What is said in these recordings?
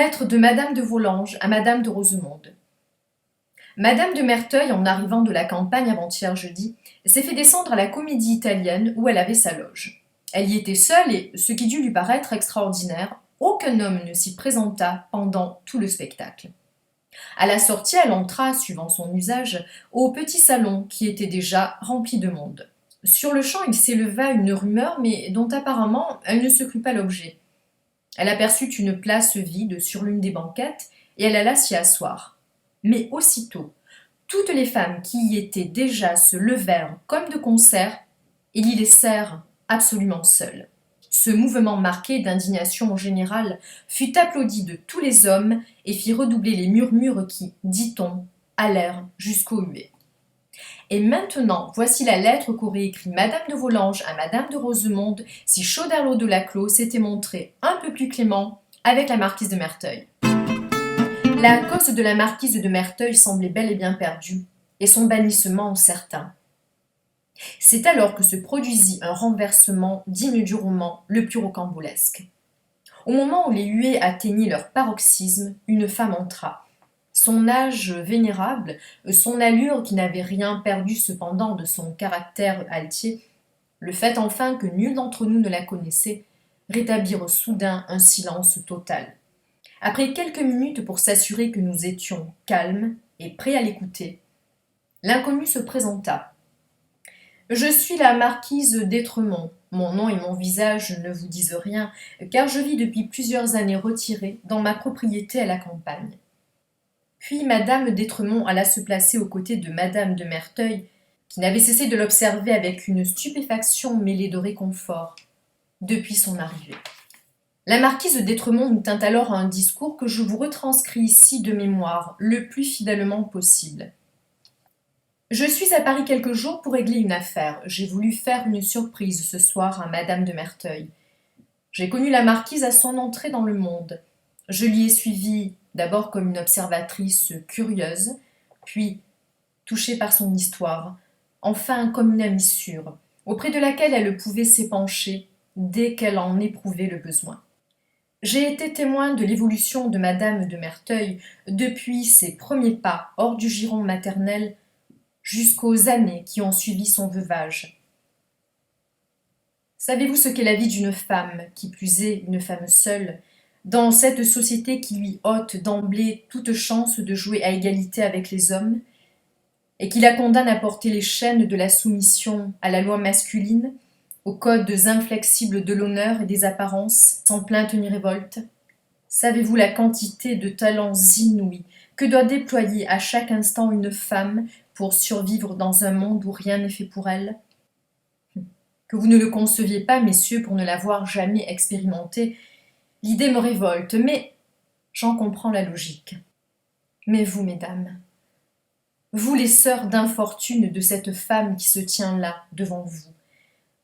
Lettre de Madame de Volanges à Madame de Rosemonde. Madame de Merteuil, en arrivant de la campagne avant-hier jeudi, s'est fait descendre à la Comédie Italienne où elle avait sa loge. Elle y était seule et, ce qui dut lui paraître extraordinaire, aucun homme ne s'y présenta pendant tout le spectacle. À la sortie, elle entra, suivant son usage, au petit salon qui était déjà rempli de monde. Sur-le-champ, il s'éleva une rumeur, mais dont apparemment elle ne se crut pas l'objet. Elle aperçut une place vide sur l'une des banquettes et elle alla s'y asseoir. Mais aussitôt, toutes les femmes qui y étaient déjà se levèrent comme de concert et l'y laissèrent absolument seule. Ce mouvement marqué d'indignation générale fut applaudi de tous les hommes et fit redoubler les murmures qui, dit-on, allèrent jusqu'aux huées. Et maintenant, voici la lettre qu'aurait écrite Madame de Volanges à Madame de Rosemonde si Choderlos de Laclos s'était montré un peu plus clément avec la marquise de Merteuil. La cause de la marquise de Merteuil semblait bel et bien perdue, et son bannissement certain. C'est alors que se produisit un renversement digne du roman le plus rocambolesque. Au moment où les huées atteignaient leur paroxysme, une femme entra. Son âge vénérable, son allure qui n'avait rien perdu cependant de son caractère altier, le fait enfin que nul d'entre nous ne la connaissait, rétablirent soudain un silence total. Après quelques minutes pour s'assurer que nous étions calmes et prêts à l'écouter, l'inconnu se présenta. « Je suis la marquise d'Étremont. Mon nom et mon visage ne vous disent rien, car je vis depuis plusieurs années retirée dans ma propriété à la campagne. » Puis Madame d'Étremont alla se placer aux côtés de Madame de Merteuil, qui n'avait cessé de l'observer avec une stupéfaction mêlée de réconfort depuis son arrivée. La marquise d'Étremont nous tint alors un discours que je vous retranscris ici de mémoire le plus fidèlement possible. Je suis à Paris quelques jours pour régler une affaire. J'ai voulu faire une surprise ce soir à Madame de Merteuil. J'ai connu la marquise à son entrée dans le monde. Je l'y ai suivie d'abord comme une observatrice curieuse, puis touchée par son histoire, enfin comme une amie sûre, auprès de laquelle elle pouvait s'épancher dès qu'elle en éprouvait le besoin. J'ai été témoin de l'évolution de Madame de Merteuil depuis ses premiers pas hors du giron maternel jusqu'aux années qui ont suivi son veuvage. Savez-vous ce qu'est la vie d'une femme, qui plus est une femme seule, dans cette société qui lui ôte d'emblée toute chance de jouer à égalité avec les hommes, et qui la condamne à porter les chaînes de la soumission à la loi masculine, aux codes inflexibles de l'honneur et des apparences, sans plainte ni révolte? Savez-vous la quantité de talents inouïs que doit déployer à chaque instant une femme pour survivre dans un monde où rien n'est fait pour elle? Que vous ne le conceviez pas, messieurs, pour ne l'avoir jamais expérimenté, l'idée me révolte, mais j'en comprends la logique. Mais vous, mesdames, vous les sœurs d'infortune de cette femme qui se tient là, devant vous,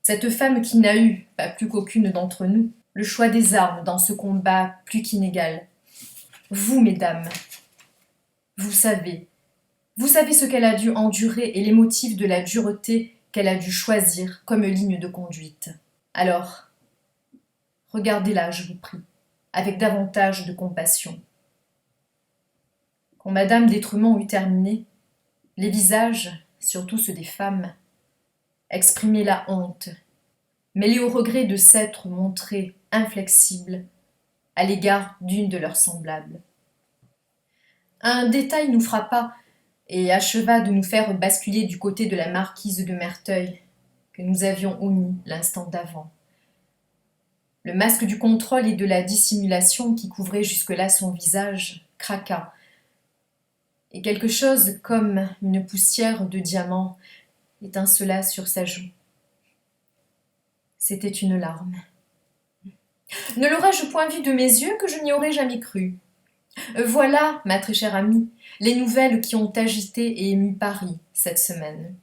cette femme qui n'a eu, pas plus qu'aucune d'entre nous, le choix des armes dans ce combat plus qu'inégal. Vous, mesdames, vous savez ce qu'elle a dû endurer et les motifs de la dureté qu'elle a dû choisir comme ligne de conduite. Alors, regardez-la, je vous prie, avec davantage de compassion. Quand Madame d'Étremont eut terminé, les visages, surtout ceux des femmes, exprimaient la honte, mêlée au regret de s'être montrée inflexible à l'égard d'une de leurs semblables. Un détail nous frappa et acheva de nous faire basculer du côté de la marquise de Merteuil que nous avions omis l'instant d'avant. Le masque du contrôle et de la dissimulation qui couvrait jusque-là son visage craqua, et quelque chose comme une poussière de diamant étincela sur sa joue. C'était une larme. Ne l'aurais-je point vu de mes yeux que je n'y aurais jamais cru. Voilà, ma très chère amie, les nouvelles qui ont agité et ému Paris cette semaine.